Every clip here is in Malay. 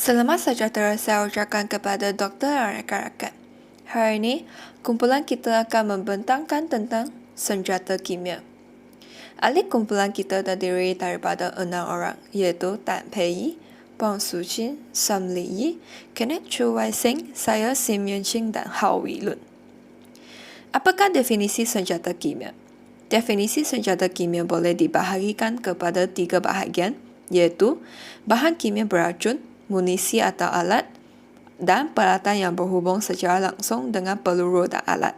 Selamat sejahtera saya ucapkan kepada doktor dan rakan-rakan. Hari ini, kumpulan kita akan membentangkan tentang senjata kimia. Ahli kumpulan kita terdiri daripada 6 orang, iaitu Tan Pei Yi, Bang Suqin, Sam Li Yi, Kenneth Chu Wai Sing, saya Sim Yun Ching dan Hao Wei Lun. Apakah definisi senjata kimia? Definisi senjata kimia boleh dibahagikan kepada 3 bahagian, iaitu bahan kimia beracun, munisi atau alat, dan peralatan yang berhubung secara langsung dengan peluru dan alat.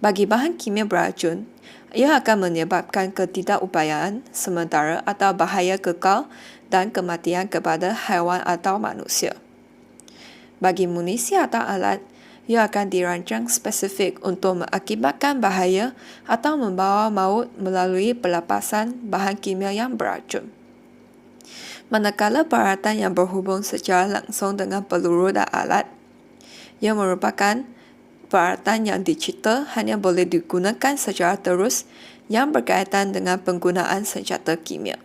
Bagi bahan kimia beracun, ia akan menyebabkan ketidakupayaan sementara atau bahaya kekal dan kematian kepada haiwan atau manusia. Bagi munisi atau alat, ia akan dirancang spesifik untuk mengakibatkan bahaya atau membawa maut melalui pelepasan bahan kimia yang beracun. Manakala peralatan yang berhubung secara langsung dengan peluru dan alat, ia merupakan peralatan yang dicipta hanya boleh digunakan secara terus yang berkaitan dengan penggunaan senjata kimia.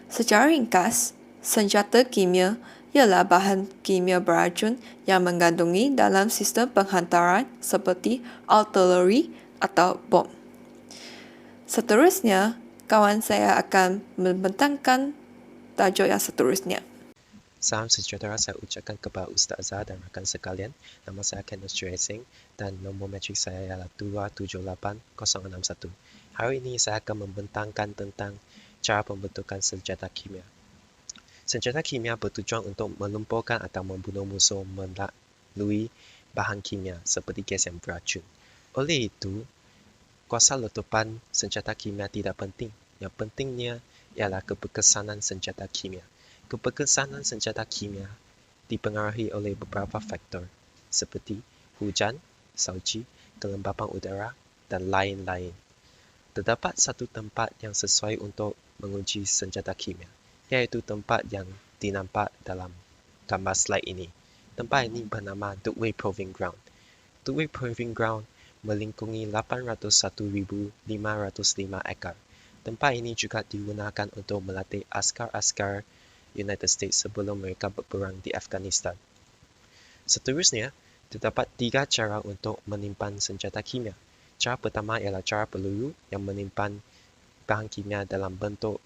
Secara ringkas, senjata kimia ialah bahan kimia beracun yang mengandungi dalam sistem penghantaran seperti artileri atau bom. Seterusnya, kawan saya akan membentangkan tajuk yang seterusnya. Salam sejahtera saya ucapkan kepada Ustazah dan rakan sekalian. Nama saya Kenneth Chu Wai Sing dan nombor metrik saya ialah 278061. Hari ini saya akan membentangkan tentang cara pembentukan senjata kimia. Senjata kimia bertujuan untuk melumpuhkan atau membunuh musuh melalui bahan kimia seperti gas yang beracun. Oleh itu, kuasa letupan senjata kimia tidak penting. Yang pentingnya ialah keberkesanan senjata kimia. Keberkesanan senjata kimia dipengaruhi oleh beberapa faktor seperti hujan, salji, kelembapan udara, dan lain-lain. Terdapat satu tempat yang sesuai untuk menguji senjata kimia, iaitu tempat yang dinampak dalam gambar slide ini. Tempat ini bernama Dugway Proving Ground. Dugway Proving Ground melingkungi 801,505 ekar. Tempat ini juga digunakan untuk melatih askar-askar United States sebelum mereka berperang di Afghanistan. Seterusnya, terdapat 3 cara untuk menyimpan senjata kimia. Cara pertama ialah cara peluru yang menyimpan bahan kimia dalam bentuk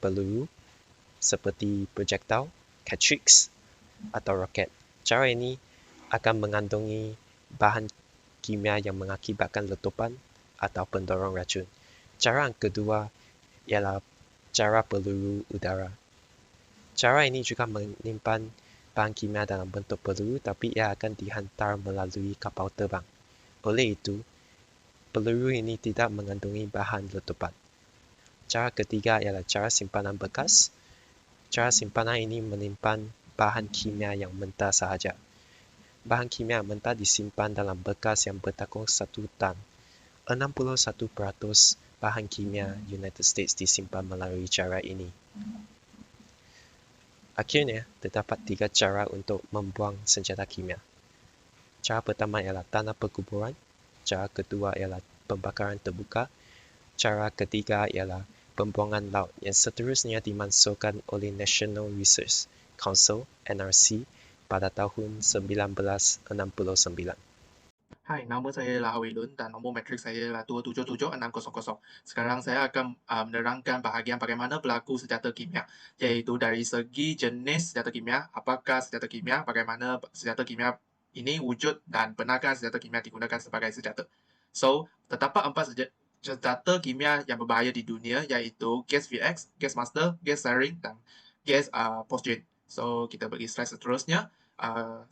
peluru seperti projectile, cartridge, atau roket. Cara ini akan mengandungi bahan kimia yang mengakibatkan letupan atau pendorong racun. Cara yang kedua ialah cara peluru udara. Cara ini juga menyimpan bahan kimia dalam bentuk peluru, tapi ia akan dihantar melalui kapal terbang. Oleh itu, peluru ini tidak mengandungi bahan letupan. Cara ketiga ialah cara simpanan bekas. Cara simpanan ini menyimpan bahan kimia yang mentah sahaja. Bahan kimia mentah disimpan dalam bekas yang bertakung 1 tan. 61% bahan kimia United States disimpan melalui cara ini. Akhirnya, terdapat 3 cara untuk membuang senjata kimia. Cara pertama ialah tanah perkuburan, cara kedua ialah pembakaran terbuka, cara ketiga ialah pembuangan laut yang seterusnya dimansuhkan oleh National Research Council (NRC) pada tahun 1969. Hai, nama saya ialah Hao Wei Lun dan nombor metrik saya ialah 277600. Sekarang saya akan menerangkan bahagian bagaimana berlaku senjata kimia, iaitu dari segi jenis senjata kimia, apakah senjata kimia, bagaimana senjata kimia ini wujud dan benarkah senjata kimia digunakan sebagai senjata. So, terdapat 4 senjata kimia yang berbahaya di dunia, iaitu gas VX, gas master, gas sarin, dan gas phosgene. So, kita pergi slide seterusnya.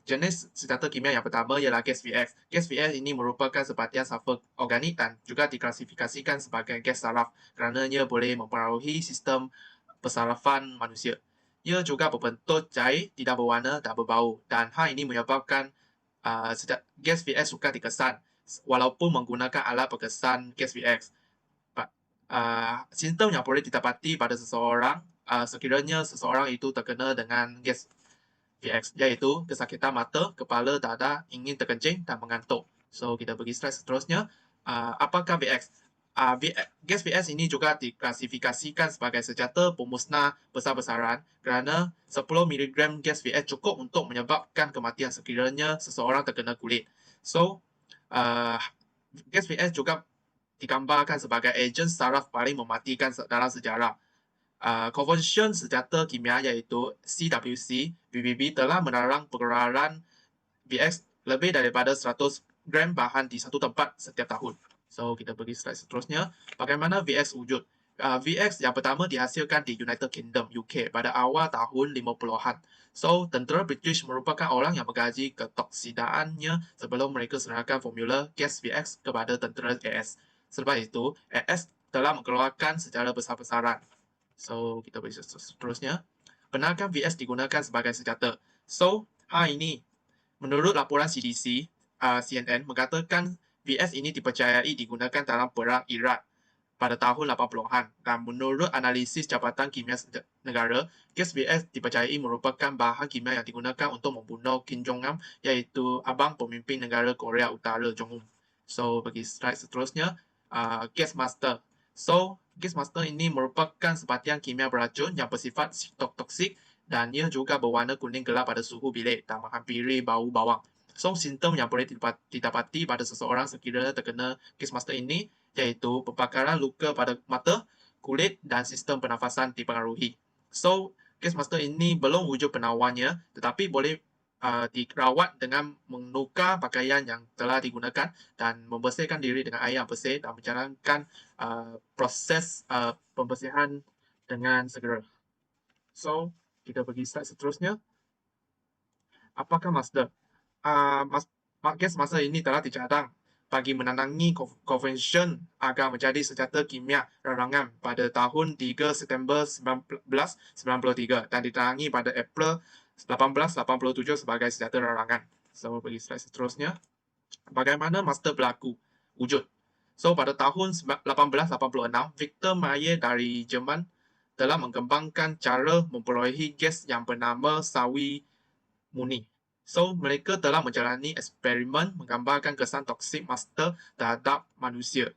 Jenis senjata kimia yang pertama ialah gas VX. Gas VX ini merupakan sebahagian sulfur organik dan juga diklasifikasikan sebagai gas saraf kerana ia boleh mempengaruhi sistem persarafan manusia. Ia juga berbentuk cair, tidak berwarna dan berbau, dan hal ini menyebabkan gas VX sukar dikesan walaupun menggunakan alat pengesan gas VX. Simptom yang boleh didapati pada seseorang sekiranya seseorang itu terkena dengan gas VX, iaitu kesakitan mata, kepala, dada, ingin terkencing dan mengantuk. So, kita pergi slide seterusnya. Apakah VX? gas VS ini juga diklasifikasikan sebagai senjata pemusnah besar-besaran kerana 10 mg gas VS cukup untuk menyebabkan kematian sekiranya seseorang terkena kulit. So, gas VS juga digambarkan sebagai ejen saraf paling mematikan dalam sejarah. Convention senjata kimia iaitu CWC, PBB telah melarang pengeluaran VX lebih daripada 100 gram bahan di satu tempat setiap tahun. So, kita pergi slide seterusnya. Bagaimana VX wujud? VX yang pertama dihasilkan di United Kingdom, UK pada awal tahun 50-an. So, tentera British merupakan orang yang mengkaji ketoksinaannya sebelum mereka serahkan formula gas VX kepada tentera AS. Selepas itu, AS telah mengeluarkan secara besar-besaran. So, kita pergi seterusnya. Benarkah VX digunakan sebagai senjata? So, ini menurut laporan CDC, CNN mengatakan VS ini dipercayai digunakan dalam perang Iraq pada tahun 80-an dan menurut analisis Jabatan Kimia Negara, gas VS dipercayai merupakan bahan kimia yang digunakan untuk membunuh Kim Jong-un iaitu abang pemimpin negara Korea Utara Jong-un. So, bagi slide seterusnya, gas master. So, gas master ini merupakan sebatian kimia beracun yang bersifat toksik dan ia juga berwarna kuning gelap pada suhu bilik dan menghampiri bau bawang. So, simptom yang boleh didapati pada seseorang sekiranya terkena gas master ini iaitu pembakaran luka pada mata, kulit dan sistem pernafasan dipengaruhi. So, gas master ini belum wujud penawarnya tetapi boleh dirawat dengan menukar pakaian yang telah digunakan dan membersihkan diri dengan air yang bersih dan menjalankan proses pembersihan dengan segera. So, kita pergi slide seterusnya. Apakah master? Gas master ini telah dicadang bagi menandangi convention agar menjadi senjata kimia larangan pada tahun 3 September 1993 dan ditandangi pada April 1887 sebagai senjata larangan. So, pergi slide seterusnya. Bagaimana master berlaku? Wujud. So, pada tahun 1886, Victor Mayer dari Jerman telah mengembangkan cara memperolehi gas yang bernama sawi murni. So, mereka telah menjalani eksperimen menggambarkan kesan toksik master terhadap manusia.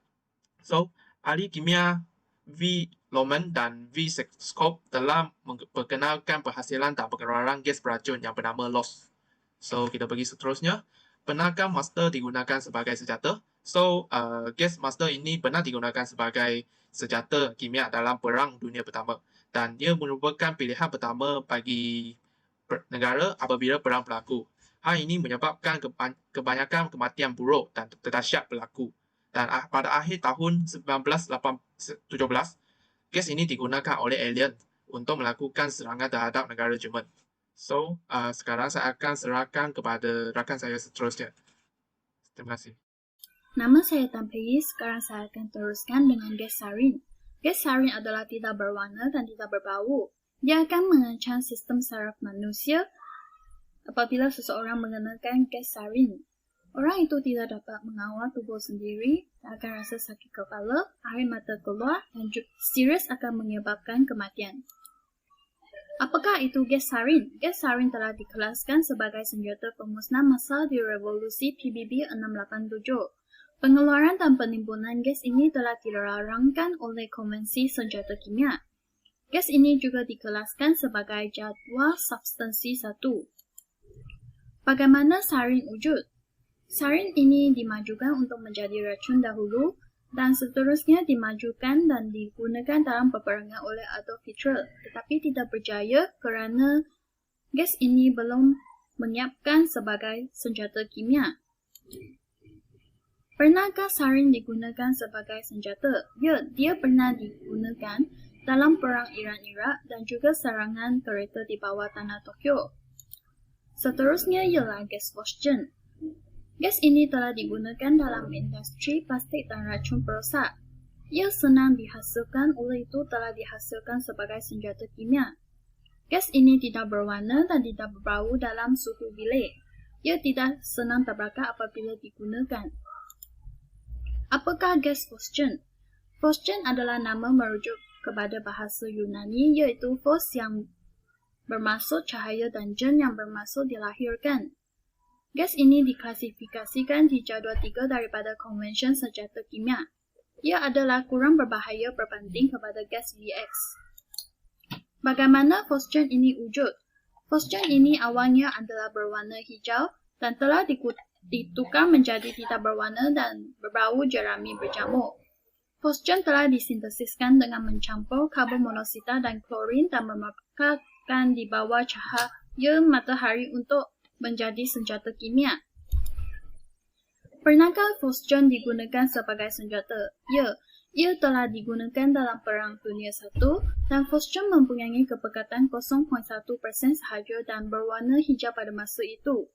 So, ahli kimia V. Lohmann dan V. Sexkop telah memperkenalkan perhasilan dan pengeluaran gas beracun yang bernama LOS. So, kita pergi seterusnya. Benarkah master digunakan sebagai senjata? So, gas master ini benar digunakan sebagai senjata kimia dalam Perang Dunia Pertama dan ia merupakan pilihan pertama bagi negara apabila perang berlaku. Hal ini menyebabkan kebanyakan kematian buruk dan terdahsyat berlaku. Dan pada akhir tahun 1917, gas ini digunakan oleh alien untuk melakukan serangan terhadap negara Jerman. So, sekarang saya akan serahkan kepada rakan saya seterusnya. Terima kasih. Nama saya Tan Pei, sekarang saya akan teruskan dengan gas sarin. Gas sarin adalah tidak berwarna dan tidak berbau. Dia akan mengancam sistem saraf manusia apabila seseorang mengenakan gas sarin. Orang itu tidak dapat mengawal tubuh sendiri, akan rasa sakit kepala, air mata keluar, dan serius akan menyebabkan kematian. Apakah itu gas sarin? Gas sarin telah dikelaskan sebagai senjata pemusnah massal di revolusi PBB 687. Pengeluaran dan penimbunan gas ini telah dilarangkan oleh Konvensi Senjata Kimia. Gas ini juga dikelaskan sebagai jadwal substansi 1. Bagaimana sarin wujud? Sarin ini dimajukan untuk menjadi racun dahulu dan seterusnya dimajukan dan digunakan dalam peperangan oleh Adolf Hitler, tetapi tidak berjaya kerana gas ini belum menyiapkan sebagai senjata kimia. Pernahkah sarin digunakan sebagai senjata? Ya, dia pernah digunakan dalam perang Iran-Iraq dan juga serangan kereta di bawah tanah Tokyo. Seterusnya ialah gas phosgen. Gas ini telah digunakan dalam industri plastik dan racun perosak. Ia senang dihasilkan, oleh itu telah dihasilkan sebagai senjata kimia. Gas ini tidak berwarna dan tidak berbau dalam suhu bilik. Ia tidak senang terbakar apabila digunakan. Apakah gas phosgen? Phosgen adalah nama merujuk kepada bahasa Yunani, iaitu phos yang bermaksud cahaya dan gen yang bermaksud dilahirkan. Gas ini diklasifikasikan di jadual 3 daripada Konvensyen Senjata Kimia. ia adalah kurang berbahaya berbanding kepada gas VX. Bagaimana fosgen ini wujud? Fosgen ini awalnya adalah berwarna hijau dan telah ditukar menjadi tidak berwarna dan berbau jerami berjamur. Fosgen telah disintesiskan dengan mencampur karbon monoksida dan klorin dan memekarkan di bawah cahaya matahari untuk menjadi senjata kimia. Pernahkah fosgen digunakan sebagai senjata? Ya, ia telah digunakan dalam Perang Dunia I dan fosgen mempunyai kepekatan 0.1% sahaja dan berwarna hijau pada masa itu.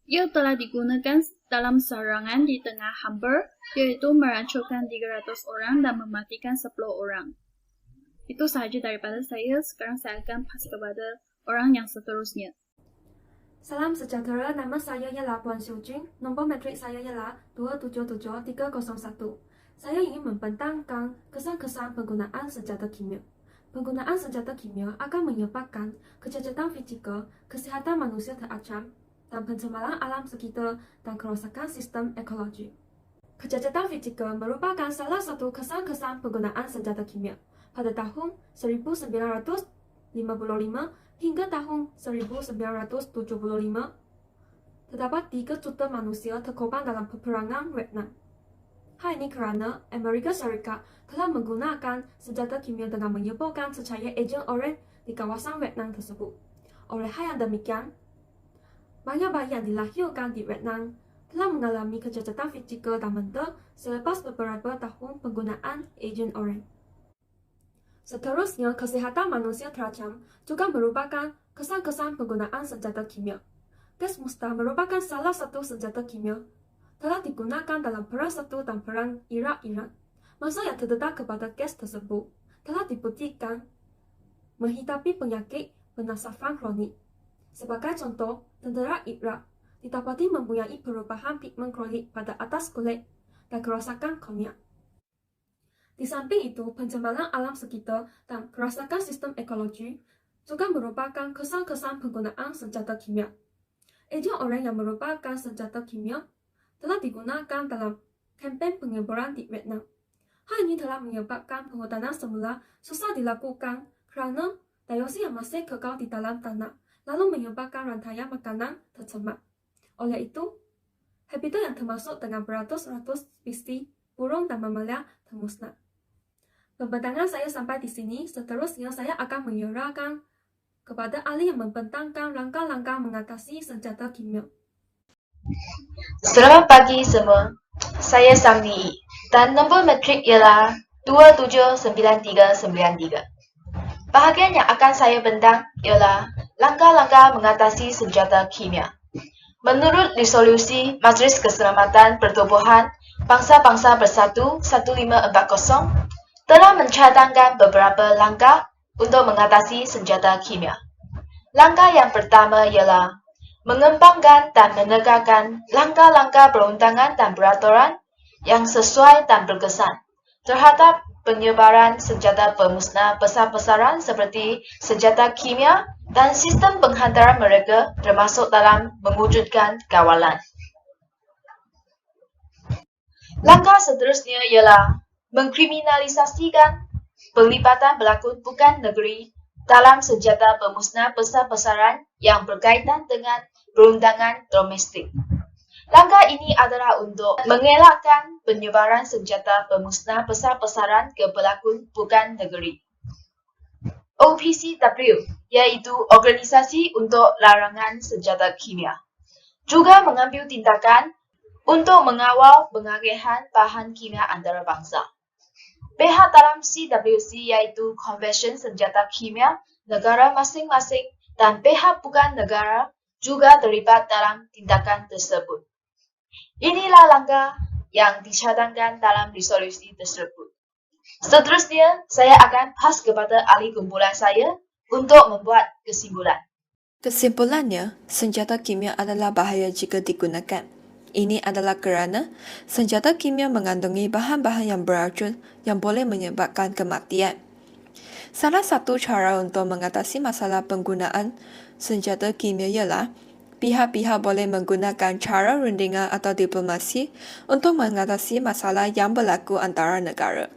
Ia telah digunakan dalam serangan di tengah Hamburg, iaitu merancurkan 300 orang dan mematikan 10 orang. Itu sahaja daripada saya. Sekarang saya akan pas kepada orang yang seterusnya. Salam sejahtera, nama saya ialah Puan Xiu Jing. Nombor metrik saya ialah 277301. Saya ingin membentangkan kesan-kesan penggunaan senjata kimia. Penggunaan senjata kimia akan menyebabkan kecacatan fizikal, kesihatan manusia terancam, dan pencemaran alam sekitar dan kerosakan sistem ekologi. Kecacatan fizikal merupakan salah satu kesan-kesan penggunaan senjata kimia. Pada tahun 1955 hingga tahun 1975, terdapat 3 juta manusia terkorban dalam peperangan Vietnam. Hal ini kerana Amerika Syarikat telah menggunakan senjata kimia dengan menyemburkan secahaya ejen oranye di kawasan Vietnam tersebut. Oleh hal yang demikian, banyak bayi yang dilahirkan di Vietnam telah mengalami kecacatan fizikal dan mental selepas beberapa tahun penggunaan ejen oranye. Seterusnya, kesihatan manusia terancam juga merupakan kesan-kesan penggunaan senjata kimia. Gas mustar merupakan salah satu senjata kimia telah digunakan dalam Perang I dan Perang Iraq-Iran. Masa yang terdedah kepada gas tersebut telah dibuktikan menghadapi penyakit penasafan kronik. Sebagai contoh, tentera Iraq didapati mempunyai perubahan pigmen kronik pada atas kulit dan kerosakan kornea. Di samping itu, pencemaran alam sekitar dan kerosakan sistem ekologi juga merupakan kesan-kesan penggunaan senjata kimia. Ejen oranye yang merupakan senjata kimia telah digunakan dalam kempen pengembaraan di Vietnam. Hal ini telah menyebabkan penghutanan semula susah dilakukan kerana dioksi yang masih kekal di dalam tanah, lalu menyebabkan rantaian makanan tercemar. Oleh itu, habitat yang termasuk dengan beratus-ratus spesies burung dan mamalia termusnah. Pembentangan saya sampai di sini. Seterusnya saya akan menyerahkan kepada ahli yang membentangkan langkah-langkah mengatasi senjata kimia. Selamat pagi semua. Saya Sang Ni dan nombor metrik ialah 279393. Bahagian yang akan saya bentang ialah langkah-langkah mengatasi senjata kimia. Menurut resolusi Majlis Keselamatan Pertubuhan Bangsa-Bangsa Bersatu 1540 telah mencadangkan beberapa langkah untuk mengatasi senjata kimia. Langkah yang pertama ialah mengembangkan dan menegakkan langkah-langkah perundangan dan peraturan yang sesuai dan berkesan terhadap penyebaran senjata pemusnah besar-besaran seperti senjata kimia dan sistem penghantaran mereka termasuk dalam mewujudkan kawalan. Langkah seterusnya ialah mengkriminalisasikan pelibatan pelakon bukan negeri dalam senjata pemusnah besar-besaran yang berkaitan dengan perundangan domestik. Langkah ini adalah untuk mengelakkan penyebaran senjata pemusnah besar-besaran ke pelakon bukan negeri. OPCW, iaitu Organisasi untuk Larangan Senjata Kimia, juga mengambil tindakan untuk mengawal pengalihan bahan kimia antarabangsa. Pihak dalam CWC iaitu Konvensyen Senjata Kimia negara masing-masing dan pihak bukan negara juga terlibat dalam tindakan tersebut. Inilah langkah yang dicadangkan dalam resolusi tersebut. Seterusnya, saya akan pas kepada ahli kumpulan saya untuk membuat kesimpulan. Kesimpulannya, senjata kimia adalah bahaya jika digunakan. Ini adalah kerana senjata kimia mengandungi bahan-bahan yang beracun yang boleh menyebabkan kematian. Salah satu cara untuk mengatasi masalah penggunaan senjata kimia ialah pihak-pihak boleh menggunakan cara rundingan atau diplomasi untuk mengatasi masalah yang berlaku antara negara.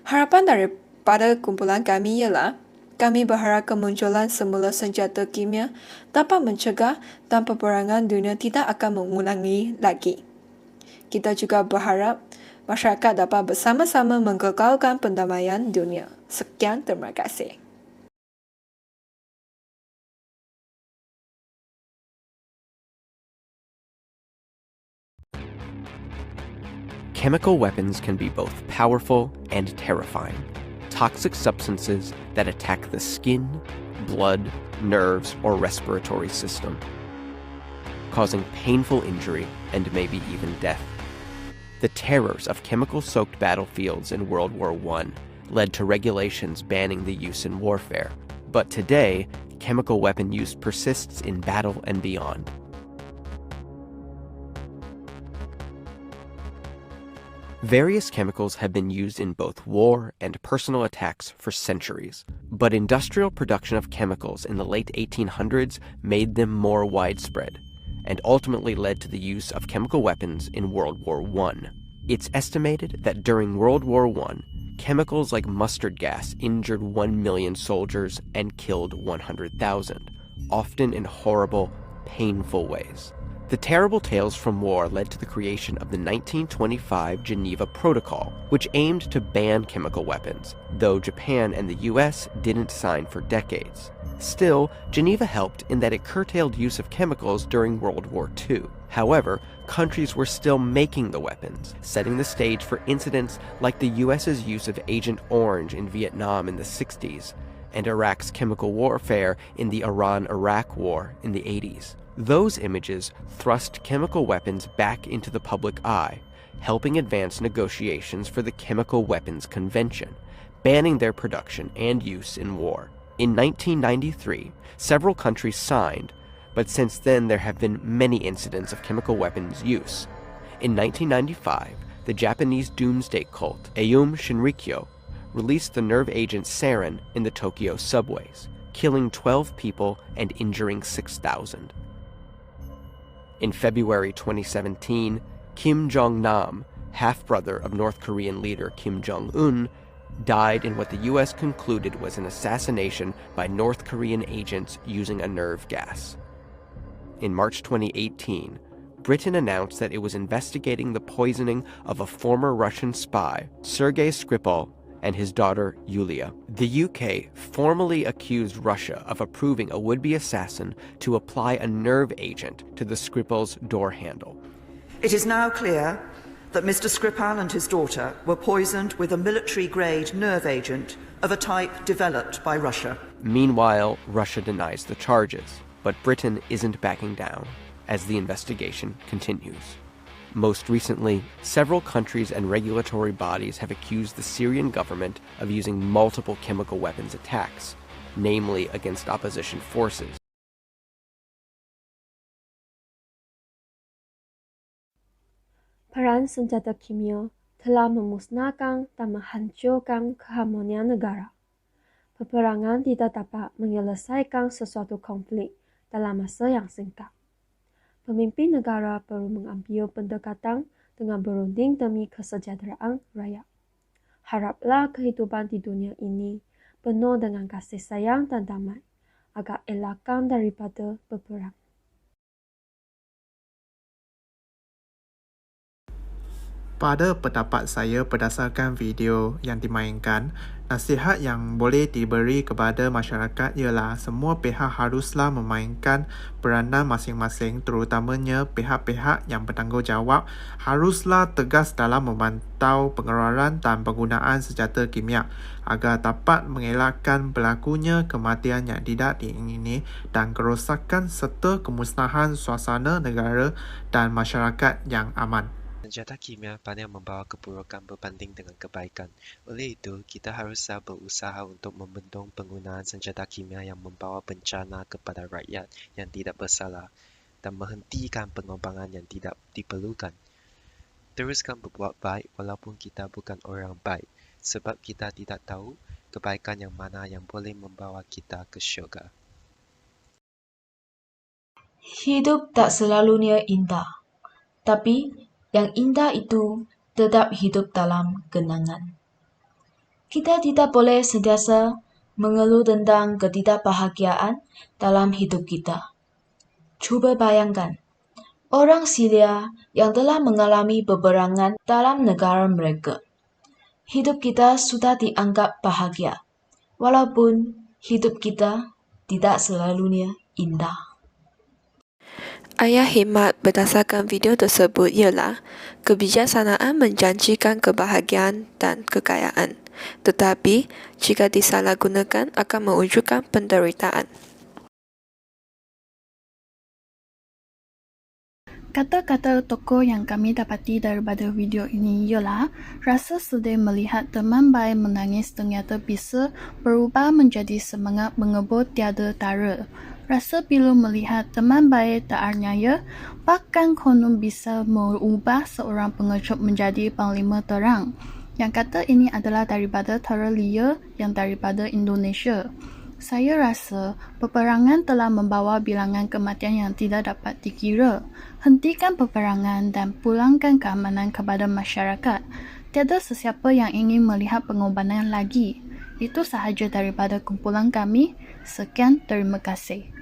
Harapan daripada kumpulan kami ialah kami berharap kemunculan semula senjata kimia dapat mencegah dan peperangan dunia tidak akan mengulangi lagi. Kita juga berharap masyarakat dapat bersama-sama menggegalkan pendamaian dunia. Sekian, terima kasih. Chemical weapons can be both powerful and terrifying. Toxic substances that attack the skin, blood, nerves, or respiratory system, causing painful injury and maybe even death. The terrors of chemical-soaked battlefields in World War I led to regulations banning the use in warfare, but today, chemical weapon use persists in battle and beyond. Various chemicals have been used in both war and personal attacks for centuries, but industrial production of chemicals in the late 1800s made them more widespread, and ultimately led to the use of chemical weapons in World War I. It's estimated that during World War I, chemicals like mustard gas injured 1 million soldiers and killed 100,000, often in horrible, painful ways. The terrible tales from war led to the creation of the 1925 Geneva Protocol, which aimed to ban chemical weapons, though Japan and the US didn't sign for decades. Still, Geneva helped in that it curtailed use of chemicals during World War II. However, countries were still making the weapons, setting the stage for incidents like the US's use of Agent Orange in Vietnam in the 60s, and Iraq's chemical warfare in the Iran-Iraq War in the 80s. Those images thrust chemical weapons back into the public eye, helping advance negotiations for the Chemical Weapons Convention, banning their production and use in war. In 1993, several countries signed, but since then there have been many incidents of chemical weapons use. In 1995, the Japanese doomsday cult Aum Shinrikyo released the nerve agent sarin in the Tokyo subways, killing 12 people and injuring 6,000. In February 2017, Kim Jong-nam, half-brother of North Korean leader Kim Jong-un, died in what the US concluded was an assassination by North Korean agents using a nerve gas. In March 2018, Britain announced that it was investigating the poisoning of a former Russian spy, Sergei Skripal, and his daughter, Yulia. The UK formally accused Russia of approving a would-be assassin to apply a nerve agent to the Skripal's door handle. It is now clear that Mr. Skripal and his daughter were poisoned with a military-grade nerve agent of a type developed by Russia. Meanwhile, Russia denies the charges, but Britain isn't backing down as the investigation continues. Most recently, several countries and regulatory bodies have accused the Syrian government of using multiple chemical weapons attacks, namely against opposition forces. Peran senjata kimia telah memusnahkan dan menghancurkan keharmonian negara. Peperangan tidak dapat menyelesaikan sesuatu konflik dalam masa yang singkat. Pemimpin negara perlu mengambil pendekatan dengan berunding demi kesejahteraan rakyat. Haraplah kehidupan di dunia ini penuh dengan kasih sayang dan damai, agar elakkan daripada berperang. Pada pendapat saya berdasarkan video yang dimainkan, nasihat yang boleh diberi kepada masyarakat ialah semua pihak haruslah memainkan peranan masing-masing, terutamanya pihak-pihak yang bertanggungjawab haruslah tegas dalam memantau pengeluaran dan penggunaan senjata kimia agar dapat mengelakkan berlakunya kematian yang tidak diingini dan kerosakan serta kemusnahan suasana negara dan masyarakat yang aman. Senjata kimia banyak membawa keburukan berbanding dengan kebaikan. Oleh itu, kita harus berusaha untuk membendung penggunaan senjata kimia yang membawa bencana kepada rakyat yang tidak bersalah dan menghentikan pengorbanan yang tidak diperlukan. Teruskan berbuat baik walaupun kita bukan orang baik, sebab kita tidak tahu kebaikan yang mana yang boleh membawa kita ke syurga. Hidup tak selalunya indah, tapi yang indah itu tetap hidup dalam kenangan. Kita tidak boleh sentiasa mengeluh tentang ketidakbahagiaan dalam hidup kita. Coba bayangkan, orang Syria yang telah mengalami peperangan dalam negara mereka. Hidup kita sudah dianggap bahagia, walaupun hidup kita tidak selalunya indah. Ayat hikmat berdasarkan video tersebut ialah kebijaksanaan menjanjikan kebahagiaan dan kekayaan, tetapi jika disalahgunakan akan mewujudkan penderitaan. Kata-kata tokoh yang kami dapati daripada video ini ialah rasa sedih melihat teman baik menangis ternyata bisa berubah menjadi semangat mengebur tiada tara. Rasa pilu melihat teman baik tak aniaya, bahkan konon bisa mengubah seorang pengecut menjadi panglima terang. Yang kata ini adalah daripada Tara Lia yang daripada Indonesia. Saya rasa peperangan telah membawa bilangan kematian yang tidak dapat dikira. Hentikan peperangan dan pulangkan keamanan kepada masyarakat. Tiada sesiapa yang ingin melihat pengorbanan lagi. Itu sahaja daripada kumpulan kami. Sekian, terima kasih.